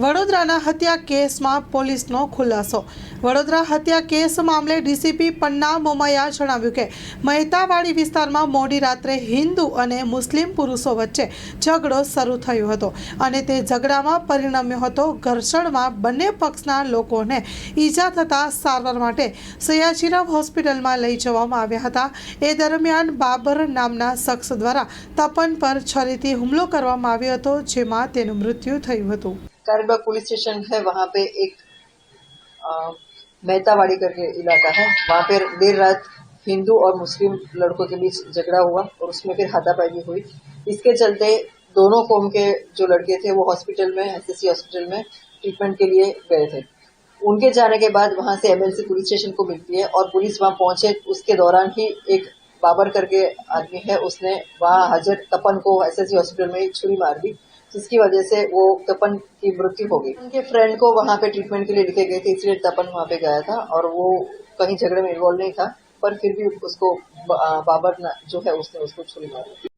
વડોદરાના હત્યા કેસમાં પોલીસનો ખુલાસો। વડોદરા હત્યા કેસ મામલે ડીસીપી પન્ના મોમૈયા જણાવ્યું કે મહેતાવાડી વિસ્તારમાં મોડી રાત્રે હિન્દુ અને મુસ્લિમ પુરુષો વચ્ચે ઝઘડો શરૂ થયો હતો અને તે ઝઘડામાં પરિણમ્યો હતો ઘર્ષણમાં। બંને પક્ષના લોકોને ઈજા થતાં સારવાર માટે સયાજીરાવ હોસ્પિટલમાં લઈ જવામાં આવ્યા હતા। એ દરમિયાન બાબર નામના શખ્સ દ્વારા તપન પર છરીથી હુમલો કરવામાં આવ્યો હતો, જેમાં તેનું મૃત્યુ થયું હતું। कारीबाग पुलिस स्टेशन है, वहाँ पे एक मेहतावाड़ी करके इलाका है, वहाँ पे देर रात हिंदू और मुस्लिम लड़कों के बीच झगड़ा हुआ और उसमें फिर हाथापाई हुई। इसके चलते दोनों कौम के जो लड़के थे वो हॉस्पिटल में एसएससी हॉस्पिटल में ट्रीटमेंट के लिए गए थे। उनके जाने के बाद वहाँ से एमएलसी पुलिस स्टेशन को मिलती है और पुलिस वहाँ पहुंचे। उसके दौरान ही एक बाबर करके आदमी है, उसने वहाँ हाजिर तपन को एसएससी हॉस्पिटल में छुरी मार दी, जिसकी वजह से वो तपन की मृत्यु हो गई। उनके फ्रेंड को वहाँ पे ट्रीटमेंट के लिए लेके गए थे, इसलिए तपन वहाँ पे गया था और वो कहीं झगड़े में इन्वॉल्व नहीं था, पर फिर भी उसको बाबर जो है उसने उसको छुरी मारी।